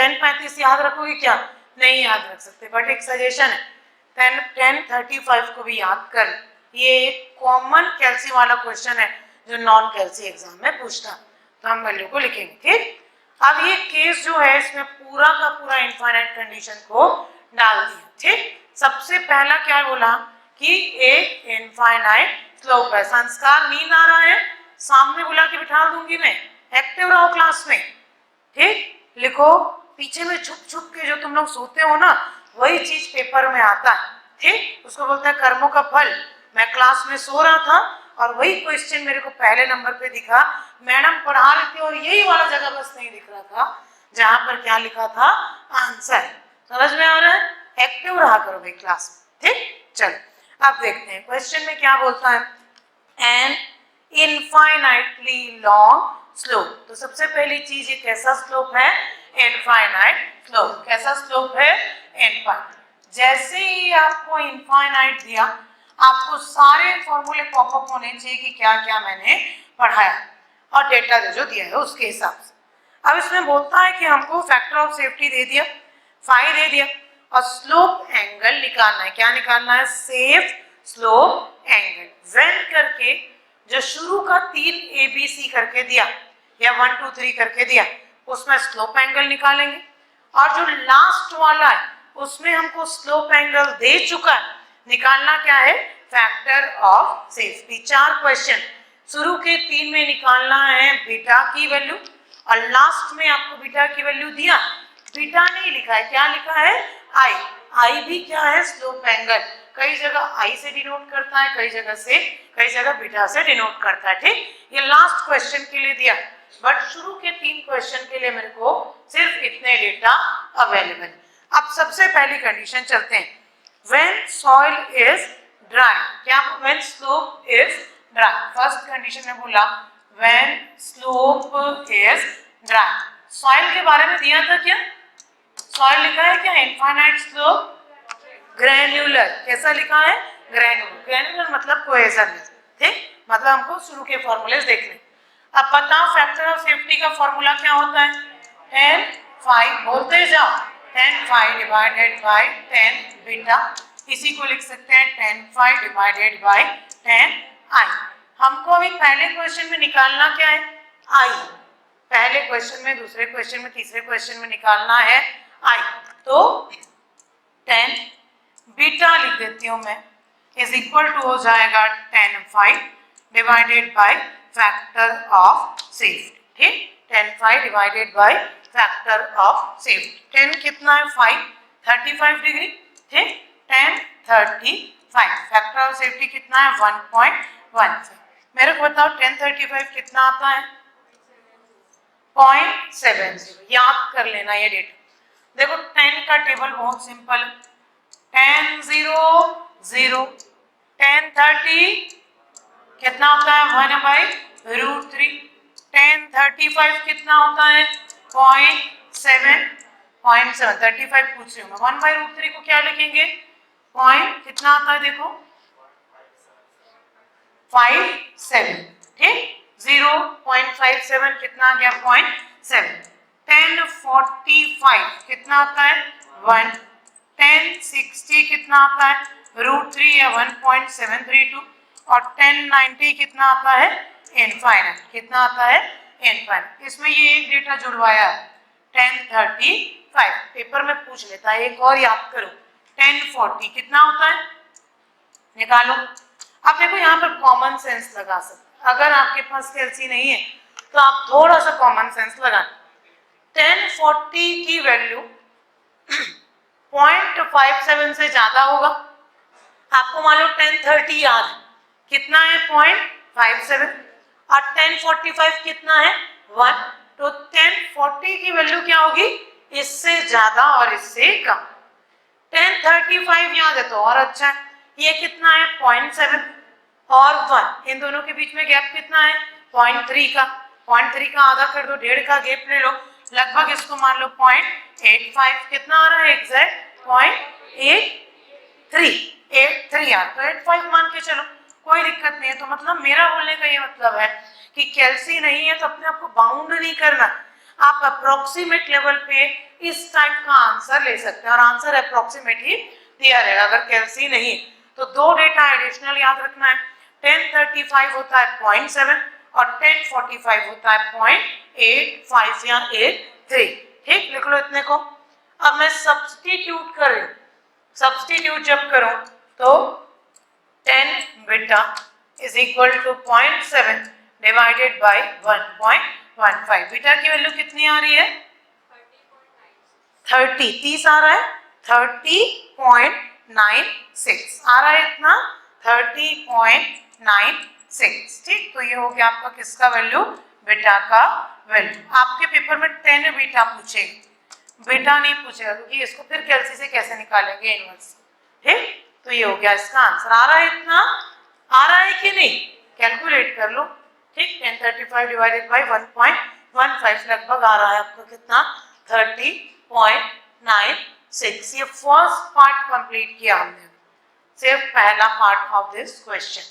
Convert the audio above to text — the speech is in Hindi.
10:35 याद रखोगे क्या? नहीं याद रख सकते, बट एक सजेशन है 10:35 को भी याद कर। ये एक कॉमन कैल्सी वाला क्वेश्चन है जो नॉन कैल्सी एग्जाम में पूछता, तो हम वैल्यू को लिखेंगे। ठीक, अब ये केस जो है इसमें पूरा का पूरा इनफाइनाइट कंडीशन को डाल दिया। ठीक, सबसे पहला क्या बोला कि एक इनफाइनाइट स्लोप है। संस्कार नींद आ रहा है, सामने बुला के बिठा दूंगी मैं, एक्टिव रहो क्लास में। ठीक, लिखो, पीछे में छुप छुप के जो तुम लोग सोते हो ना, वही चीज पेपर में आता है। ठीक, उसको बोलते हैं कर्मों का फल। मैं क्लास में सो रहा था और वही क्वेश्चन मेरे को पहले नंबर पे दिखा, मैडम पढ़ा रही थी और यही वाला जगह बस नहीं दिख रहा था जहां पर क्या लिखा था, आंसर। समझ में आ रहा है? एक्टिव रहा करो भाई क्लास में। ठीक, चलो अब देखते हैं क्वेश्चन में क्या बोलता है, एन इनफाइनाइटली लॉन्ग स्लोप। तो सबसे पहली चीज ये कैसा स्लोप है, इनफाइनाइट स्लोप। कैसा स्लोप है, इनफाइनाइट। जैसे ही आपको इनफाइनाइट दिया, आपको सारे फॉर्मूले पॉपअप होने चाहिए कि क्या क्या मैंने पढ़ाया और डेटा जो दिया है उसके हिसाब से। अब इसमें बोलता है कि हमको फैक्टर ऑफ सेफ्टी दे दिया, फाई दे दिया, और स्लोप एंगल निकालना है। क्या निकालना है, सेफ स्लोप एंगल। व्हेन करके जो शुरू का 3 ABC करके दिया या 1 2 3 करके दिया, उसमें स्लोप एंगल निकालेंगे। और जो लास्ट वाला है उसमें हमको स्लोप एंगल दे चुका है, निकालना क्या है, फैक्टर ऑफ सेफ्टी। 4 क्वेश्चन, शुरू के 3 में निकालना है बीटा की वैल्यू, और लास्ट में आपको बीटा की वैल्यू दिया, बीटा नहीं लिखा है, क्या लिखा है, आई। आई भी क्या है, स्लोप एंगल। कई जगह आई से डिनोट करता है, कई जगह बीटा से डिनोट करता है। ठीक, ये लास्ट क्वेश्चन के लिए दिया, बट शुरू के 3 क्वेश्चन के लिए मेरे को सिर्फ इतने डेटा अवेलेबल। अब सबसे पहली कंडीशन चलते हैं, व्हेन सॉइल इज ड्राई। क्या, when slope is dry. First condition में बोला when slope is dry. Soil के बारे में दिया था क्या, सॉइल लिखा है क्या, इनफाइनाइट स्लोप ग्रैन्युलर। कैसा लिखा है, ग्रैन्युलर। ग्रैन्युलर मतलब कोहेजनलेस। ठीक, मतलब हमको शुरू के फॉर्मूले देखने। अब बताओ फैक्टर ऑफ सेफ्टी का फॉर्मूला क्या होता है, 10 फाई, बोलते जाओ, 10 फाई डिवाइडेड बाय 10 बीटा। इसी को लिख सकते हैं 10 फाई डिवाइडेड बाय 10 आई। हमको अभी पहले क्वेश्चन में निकालना क्या है, आई। पहले क्वेश्चन में, दूसरे क्वेश्चन में, तीसरे क्वेश्चन में निकालना है आई। तो 10 बीटा लिख देती हूँ मैं, इज इक्वल टू हो जाएगा 10 phi divided by factor of safety. ठीक, 10 phi divided by factor of safety. 10 कितना है, 5, 35 डिग्री। ठीक, 10 35, फैक्टर ऑफ सेफ्टी कितना है, 1.15। मेरे को बताओ 10 35 कितना आता है, 0.70। याद कर लेना ये डेटा। देखो 10 का टेबल बहुत सिंपल है, 10 0 0, 10 30 कितना होता है, 1/√3। 10 35 कितना होता है, 0.7। 35 पूछ रही हूँ मैं, 1/√3 को क्या लिखेंगे, पॉइंट कितना आता है, देखो 57। ठीक, 0.57 कितना आ गया, 0.7। 10 45 कितना आता है, 1। 10 60 कितना आता है, √3 या 1.732। और 10 90 कितना आता है, इनफाइनाइट। कितना आता है, इनफाइनाइट। इसमें ये एक डेटा जुड़वाया है 10 35, पेपर में पूछ लेता है। एक और याद करो, 10 40 कितना होता है, निकालो। अब देखो यहाँ पर कॉमन सेंस लगा सकते, अगर आपके पास कैल्सी नहीं है तो आप थोड़ा सा कॉमन सेंस लगाएं। 10 40 की वैल्यू 0.57 से ज्यादा होगा। आपको मान लो 10 30 याद है, कितना है, 0.57। और 10 45 कितना है, 1। तो 10 40 की वैल्यू क्या होगी, इससे ज्यादा और इससे कम। 10 35 याद है तो और अच्छा है। ये कितना है, 0.7 और 1, इन दोनों के बीच में गैप कितना है, 0.3 का। 0.3 का आधा कर दो, 1.5 का गैप ले लो, लगभग इसको मान लो 0.85। कितना आ रहा है एग्जैक्ट, 0.83 यार, तो 85 मान के चलो, कोई दिक्कत नहीं है। तो मतलब मेरा बोलने का ये मतलब है कि कैल्सी नहीं है तो अपने आप को बाउंड नहीं करना। आप अप्रोक्सीमेट लेवल पे इस टाइप का आंसर ले सकते हैं और आंसर अप्रोक्सीमेट ही दिया रहेगा। अगर कैलसी नहीं तो दो डेटा एडिशनल याद रखना है, 1035 होता है 0.7 और 1045 होता है 0.85 या 83। ठीक, लिख लो इतने को। अब मैं सब्स्टिट्यूट कर रही हूँ, सब्स्टिट्यूट जब करूं तो 10 beta is equal to 0.7 divided by 1.15। Beta की वैल्यू कितनी आ रही है? 30 आ रहा है, 30.96 आ रहा है इतना, 30.96। ठीक, तो ये हो गया आपका किसका वैल्यू? बीटा का वैल्यू। आपके पेपर में 10 बीटा पूछेगा, बीटा नहीं पूछेगा क्योंकि इसको फिर कैलसी से कैसे निकालेंगे इनवर्स। ठीक, तो ये हो गया इसका आंसर। आ रहा है इतना, आ रहा है कि नहीं? कैलकुलेट कर लो। ठीक, 1035 डिवाइडेड बाय 1.15 लगभग आ रहा है आपको कितना? 30.96। ये फर्स्ट पार्ट कंप्लीट किया हमने, सिर्फ पहला पार्ट ऑफ दिस क्वेश्चन।